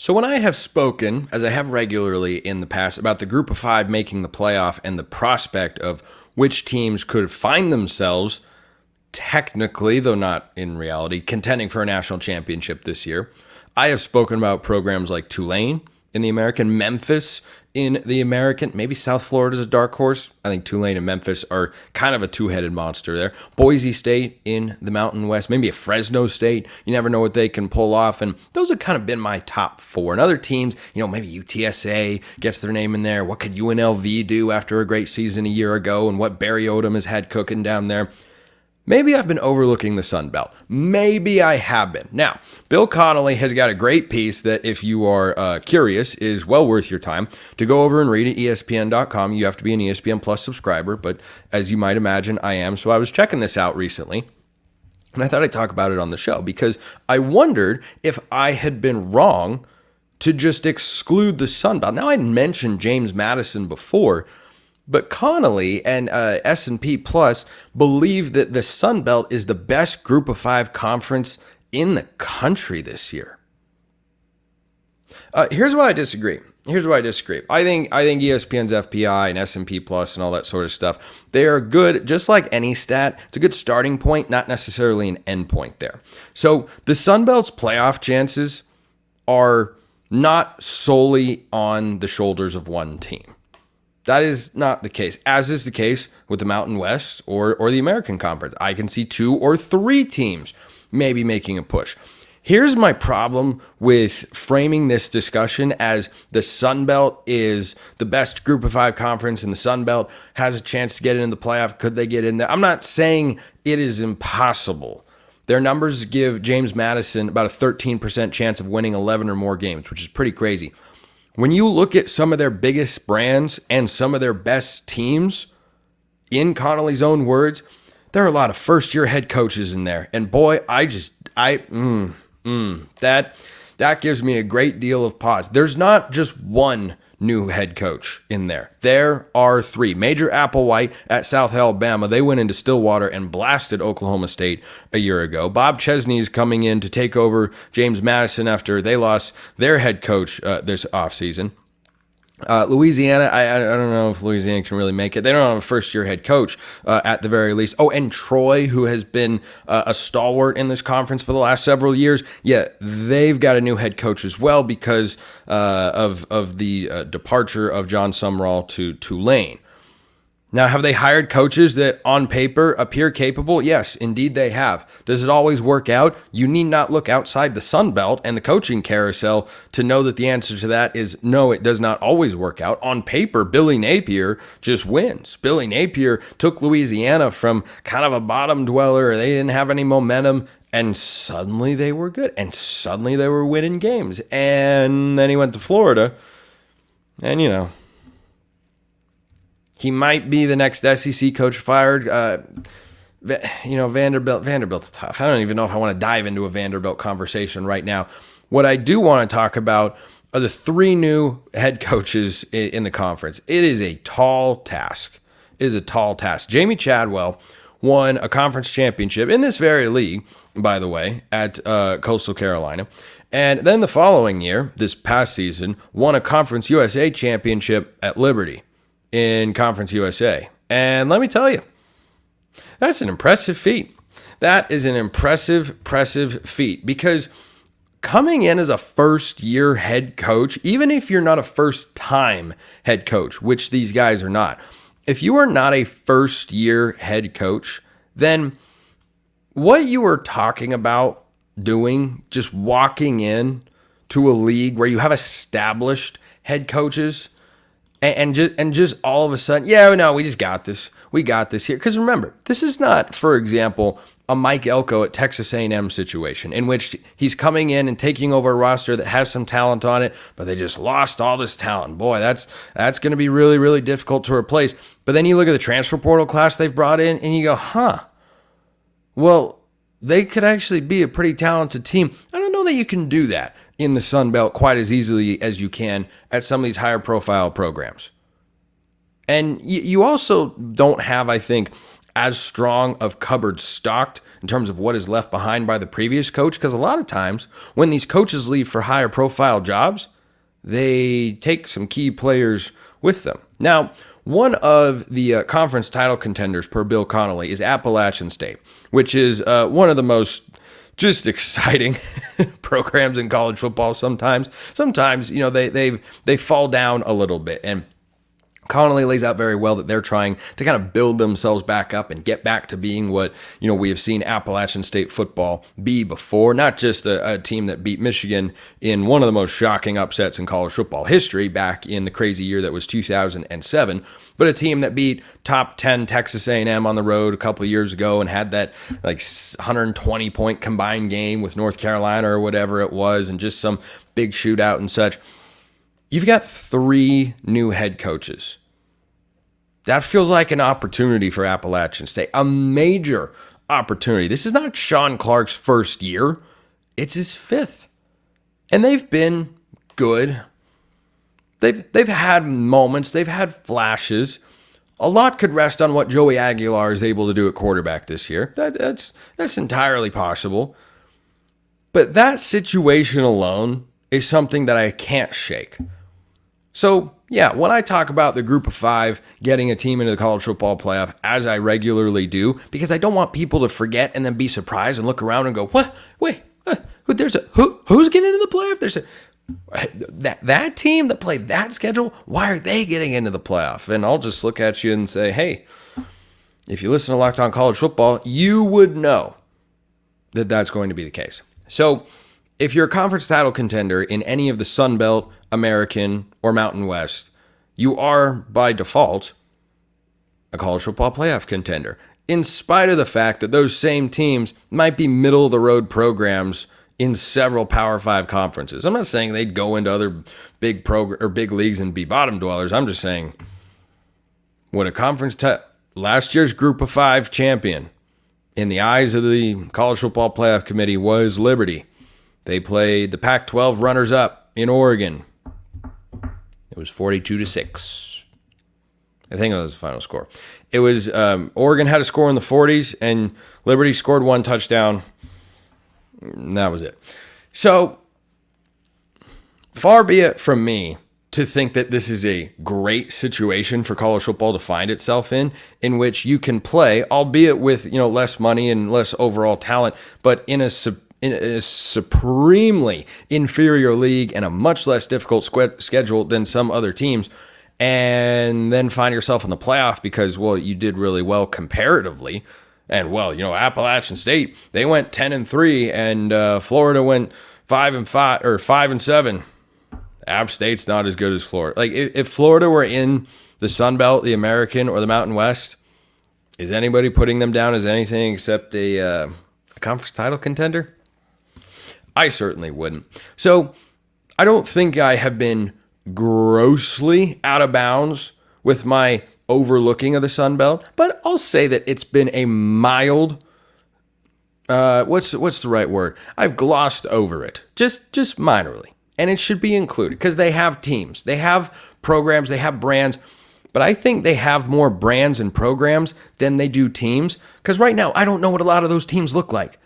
So when I have spoken, as I have regularly in the past, about the group of five making the playoff and the prospect of which teams could find themselves technically, though not in reality, contending for a national championship this year, I have spoken about programs like Tulane in the American, Memphis in the American, maybe South Florida is a dark horse. I think Tulane and Memphis are kind of a two-headed monster there. Boise State in the Mountain West, maybe a Fresno State. You never know what they can pull off, and those have kind of been my top four. And other teams, maybe UTSA gets their name in there. What could UNLV do after a great season a year ago, and what Barry Odom has had cooking down there? Maybe I've been overlooking the Sun Belt. Maybe I have been. Now, Bill Connolly has got a great piece that, if you are curious, is well worth your time to go over and read at ESPN.com. You have to be an ESPN Plus subscriber, but as you might imagine, I am. So I was checking this out recently, and I thought I'd talk about it on the show because I wondered if I had been wrong to just exclude the Sun Belt. Now, I mentioned James Madison before, but Connolly and S&P Plus believe that the Sun Belt is the best group of five conference in the country this year. Here's why I disagree. I think ESPN's FPI and S&P Plus and all that sort of stuff, they are good, just like any stat. It's a good starting point, not necessarily an end point there. So the Sun Belt's playoff chances are not solely on the shoulders of one team. That is not the case, as is the case with the Mountain West or the American Conference. I can see two or three teams maybe making a push. Here's my problem with framing this discussion as the Sun Belt is the best group of five conference and the Sun Belt has a chance to get into the playoff. Could they get in there? I'm not saying it is impossible. Their numbers give James Madison about a 13% chance of winning 11 or more games, which is pretty crazy. When you look at some of their biggest brands and some of their best teams, in Connolly's own words, there are a lot of first-year head coaches in there. And boy, that gives me a great deal of pause. There's not just one new head coach in there. There are three. Major Applewhite at South Alabama. They went into Stillwater and blasted Oklahoma State a year ago. Bob Chesney is coming in to take over James Madison after they lost their head coach this offseason. Louisiana, I don't know if Louisiana can really make it. They don't have a first-year head coach at the very least. Oh, and Troy, who has been a stalwart in this conference for the last several years, yeah, they've got a new head coach as well because of the departure of John Sumrall to Tulane. Now, have they hired coaches that on paper appear capable? Yes, indeed they have. Does it always work out? You need not look outside the Sun Belt and the coaching carousel to know that the answer to that is no, it does not always work out. On paper, Billy Napier just wins. Billy Napier took Louisiana from kind of a bottom dweller. They didn't have any momentum, and suddenly they were good, and suddenly they were winning games. And then he went to Florida, and he might be the next SEC coach fired. Vanderbilt's tough. I don't even know if I want to dive into a Vanderbilt conversation right now. What I do want to talk about are the three new head coaches in the conference. It is a tall task. Jamie Chadwell won a conference championship in this very league, by the way, at Coastal Carolina. And then the following year, this past season, won a Conference USA championship at Liberty in Conference USA. And let me tell you, that's an impressive feat. That is an impressive feat because coming in as a first-year head coach, even if you're not a first-time head coach, which these guys are not, if you are not a first-year head coach, then what you are talking about doing, just walking in to a league where you have established head coaches, and just all of a sudden, we just got this. We got this here. Because remember, this is not, for example, a Mike Elko at Texas A&M situation in which he's coming in and taking over a roster that has some talent on it, but they just lost all this talent. Boy, that's going to be really, really difficult to replace. But then you look at the transfer portal class they've brought in, and you go, well, they could actually be a pretty talented team. I don't know that you can do that in the Sun Belt quite as easily as you can at some of these higher profile programs. And you also don't have, I think, as strong of cupboards stocked in terms of what is left behind by the previous coach. Because a lot of times when these coaches leave for higher profile jobs, they take some key players with them. Now, one of the conference title contenders per Bill Connolly is Appalachian State, which is one of the most just exciting programs in college football. Sometimes, they fall down a little bit, and Connolly lays out very well that they're trying to kind of build themselves back up and get back to being what, we have seen Appalachian State football be before. Not just a team that beat Michigan in one of the most shocking upsets in college football history back in the crazy year that was 2007, but a team that beat top 10 Texas A&M on the road a couple of years ago and had that 120-point combined game with North Carolina or whatever it was, and just some big shootout and such. You've got 3 new head coaches. That feels like an opportunity for Appalachian State, a major opportunity. This is not Sean Clark's first year. It's his 5th. And they've been good. They've had moments. They've had flashes. A lot could rest on what Joey Aguilar is able to do at quarterback this year. That's entirely possible. But that situation alone is something that I can't shake. So, yeah, when I talk about the group of 5 getting a team into the college football playoff, as I regularly do, because I don't want people to forget and then be surprised and look around and go, "What? Wait, who's getting into the playoff?" There's that team that played that schedule. Why are they getting into the playoff? And I'll just look at you and say, hey, if you listen to Locked On College Football, you would know that that's going to be the case. So, if you're a conference title contender in any of the Sun Belt, American, or Mountain West, you are, by default, a college football playoff contender, in spite of the fact that those same teams might be middle-of-the-road programs in several Power 5 conferences. I'm not saying they'd go into other big leagues and be bottom dwellers. I'm just saying, when a last year's group of 5 champion, in the eyes of the College Football Playoff Committee, was Liberty. They played the Pac-12 runners-up in Oregon. It was 42-6. I think that was the final score. It was Oregon had a score in the 40s, and Liberty scored 1 touchdown. And that was it. So, far be it from me to think that this is a great situation for college football to find itself in which you can play, albeit with less money and less overall talent, but in a supremely inferior league and a much less difficult schedule than some other teams, and then find yourself in the playoff because, you did really well comparatively. And, Appalachian State, they went 10-3, and Florida went 5-5 or 5-7. App State's not as good as Florida. If Florida were in the Sun Belt, the American, or the Mountain West, is anybody putting them down as anything except a conference title contender? I certainly wouldn't. So I don't think I have been grossly out of bounds with my overlooking of the Sun Belt, but I'll say that it's been a mild, what's the right word? I've glossed over it, just minorly. And it should be included because they have teams, they have programs, they have brands, but I think they have more brands and programs than they do teams, because right now I don't know what a lot of those teams look like.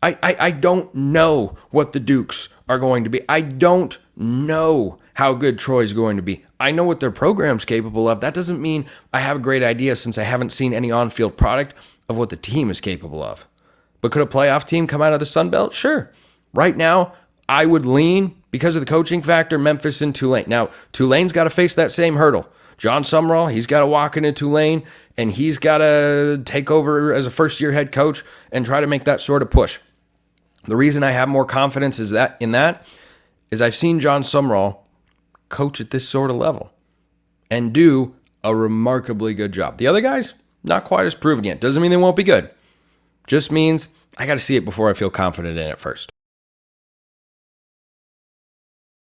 I don't know what the Dukes are going to be. I don't know how good Troy's going to be. I know what their program's capable of. That doesn't mean I have a great idea since I haven't seen any on-field product of what the team is capable of. But could a playoff team come out of the Sun Belt? Sure. Right now, I would lean, because of the coaching factor, Memphis and Tulane. Now, Tulane's got to face that same hurdle. John Sumrall, he's got to walk into Tulane, and he's got to take over as a first-year head coach and try to make that sort of push. The reason I have more confidence is I've seen John Sumrall coach at this sort of level and do a remarkably good job. The other guys, not quite as proven yet. Doesn't mean they won't be good. Just means I got to see it before I feel confident in it first.